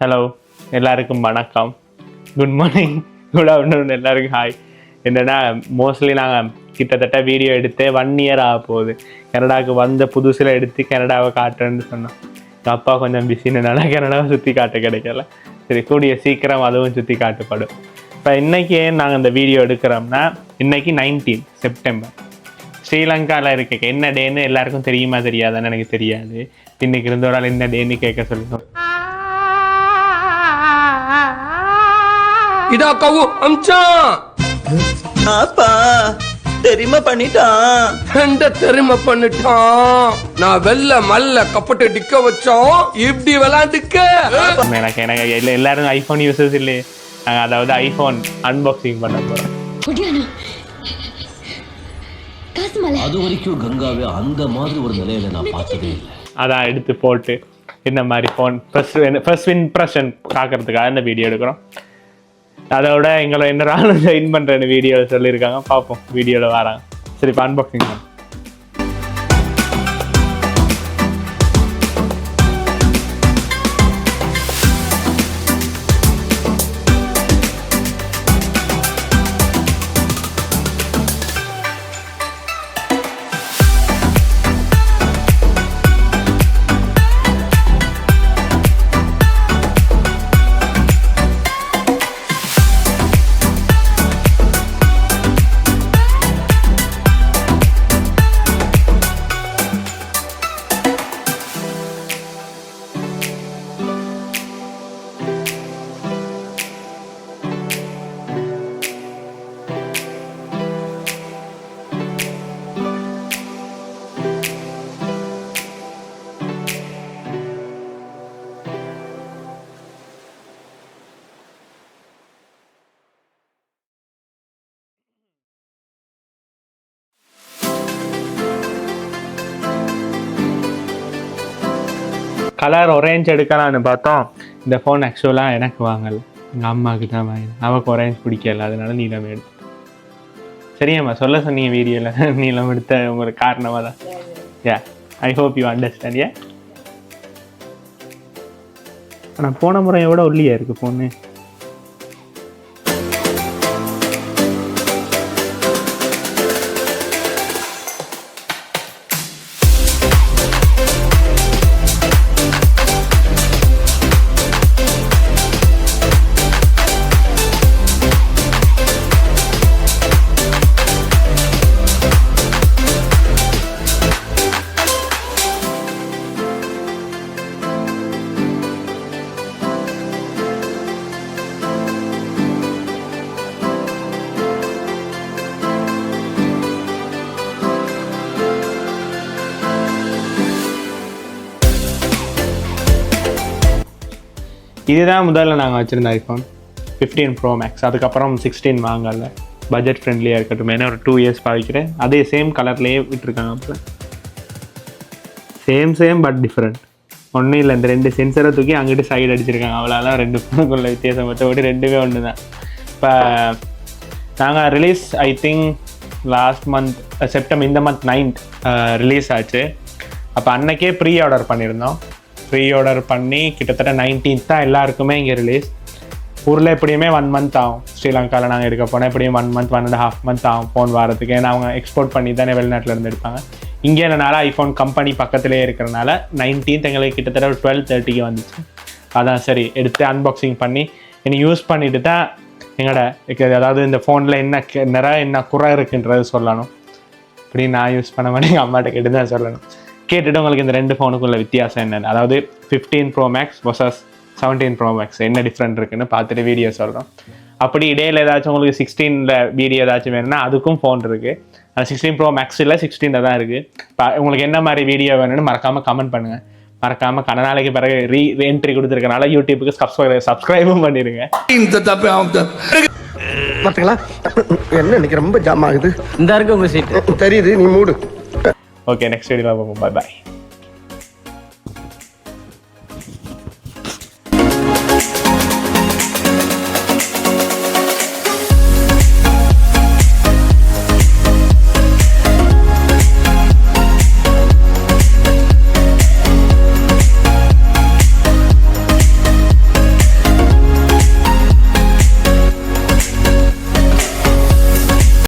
Hello எல்லாருக்கும் வணக்கம், good morning, good afternoon, எல்லாருக்கும் ஹாய். என்னென்னா மோஸ்ட்லி நாங்கள் கிட்டத்தட்ட வீடியோ எடுத்து 1 year ஆக போகுது. கனடாவுக்கு வந்த புதுசில் எடுத்து கனடாவை காட்டுறேன்னு சொன்னோம். எங்கள் அப்பா கொஞ்சம் பிஸினால கனடாவை சுற்றி காட்ட கிடைக்கல. சரி, கூடிய சீக்கிரம் அதுவும் சுற்றி காட்டப்படும். இப்போ இன்றைக்கி நாங்கள் இந்த வீடியோ எடுக்கிறோம்னா இன்றைக்கி 19 செப்டம்பர். ஸ்ரீலங்காவில் இருக்க என்ன டேன்னு எல்லாருக்கும் தெரியுமா தெரியாதான்னு எனக்கு தெரியாது. இன்னைக்கு இருந்தவரால் என்ன டேன்னு கேட்க சொல்லுங்க. இதா கவு அம்ச்சான் அப்பா தெரியுமா பண்ணிட்டான் தெரியுமா பண்ணிட்டான். நான் வெள்ள மல்ல கப்பட்டு டிக்க வச்சோம் இப்படி விளையாண்டுக்க. எனக்கு எல்லாரும் ஐபோன் யூசர்ஸ் இல்லையே, நாங்கள் அதாவது ஐபோன் அன்பாக்சிங் பண்ண போகிறோம். அது வரைக்கும் கங்காவே அந்த மாதிரி ஒரு நிலையில நான் பார்த்ததே இல்லை. அதான் எடுத்து போட்டு இந்த மாதிரி ஃபோன் ஃபர்ஸ்ட் இம்ப்ரெஷன் பார்க்கறதுக்காக இந்த வீடியோ எடுக்கிறோம். அதோட எங்களை என்ன நாளும் ஜாயின் பண்ணுறேன்னு வீடியோவில் சொல்லியிருக்காங்க. பார்ப்போம், வீடியோவில் வராங்க. சரி, இப்போ அன்பாக்சிங் பண்ண. கலர் ஒரேஞ்ச் எடுக்கலான்னு பார்த்தோம். இந்த ஃபோன் ஆக்சுவலாக எனக்கு வாங்கலை, எங்கள் அம்மாவுக்கு தான் வாங்கினேன். அவருக்கு ஒரேஞ்ச் பிடிக்கல, அதனால நீளம் எடுத்து. சரியாம்மா, சொல்ல சொன்னீங்க வீடியோவில் நீளம் எடுத்த உங்களுக்கு காரணமாக தான். யா, ஐ ஹோப் யூ அண்டர்ஸ்டாண்ட். ஏ, ஆனால் போன முறையோட ஒல்லியா இருக்குது ஃபோனு. இதுதான் முதல்ல நாங்கள் வச்சுருந்த ஐஃபோன் 15 Pro Max. அதுக்கப்புறம் 16 வாங்கல, பட்ஜெட் ஃப்ரெண்ட்லியாக இருக்கட்டும். ஏன்னா ஒரு 2 years பாவிக்கிறேன். அதே சேம் கலர்லேயே விட்டுருக்காங்க. அப்புறம் சேம் பட் டிஃப்ரெண்ட். ஒன்றும் இல்லை, இந்த 2 சென்சரை தூக்கி அங்கிட்டு சைடு அடிச்சிருக்காங்க. அவ்வளோதான் 2 ஃபோனுக்குள்ள வித்தியாசம். மற்றபடி ரெண்டுமே ஒன்று தான். இப்போ நாங்கள் release I think last month September, இந்த மந்த் 9th ரிலீஸ் ஆச்சு. அப்போ அன்னைக்கே ப்ரீ ஆர்டர் பண்ணியிருந்தோம். ப்ரீ ஆர்டர் பண்ணி கிட்டத்தட்ட 19th தான் எல்லாருக்குமே இங்கே ரிலீஸ். ஊரில் எப்படியுமே 1 month ஆகும். ஸ்ரீலங்காவில் நாங்கள் எடுக்க போனால் எப்படியும் 1 month 1.5 month ஆகும் ஃபோன் வரதுக்கு. ஏன்னா அவங்க எக்ஸ்போர்ட் பண்ணி தானே வெளிநாட்டில் இருந்து எடுப்பாங்க. இங்கே என்னனால ஐஃபோன் கம்பெனி பக்கத்துலேயே இருக்கிறனால 19th எங்களுக்கு கிட்டத்தட்ட ஒரு 12:30 வந்துச்சு. அதான் சரி எடுத்து அன்பாக்சிங் பண்ணி இனி யூஸ் பண்ணிட்டு தான் எங்களோட அதாவது இந்த ஃபோனில் என்ன குறை இருக்குன்றது சொல்லணும். இப்படி நான் யூஸ் பண்ண மாதிரி எங்கள் அம்மாட்ட கேட்டு தான் சொல்லணும். கேட்டுட்டு உங்களுக்கு இந்த 2 ஃபோனுக்குள்ள வித்தியாசம் என்னென்னு, அதாவது 15 Pro Max versus 17 Pro Max என்ன டிஃப்ரெண்ட் இருக்குன்னு பார்த்துட்டு வீடியோ சொல்கிறோம். அப்படி இடையில ஏதாச்சும் உங்களுக்கு 16ல் வீடியோ ஏதாச்சும் வேணும்னா அதுக்கும் ஃபோன் இருக்குது. அது 16 Pro Max இல்லை, 16ல் தான் இருக்குது. உங்களுக்கு என்ன மாதிரி வீடியோ வேணும்னு மறக்காமல் கமெண்ட் பண்ணுங்கள். மறக்காமல் நாளைக்கு பிறகு என்ட்ரி கொடுத்துருக்கனால யூடியூபுக்கு சப்ஸ்கிரைபும் பண்ணிடுங்க. என்ன இன்னைக்கு ரொம்ப ஜாம் ஆகுது. இந்த இருக்கு உங்க சீட் தெரியுது, நீ மூடு. ஓகே, நெக்ஸ்ட் வீடியோவில் பார்ப்போம். பாய்.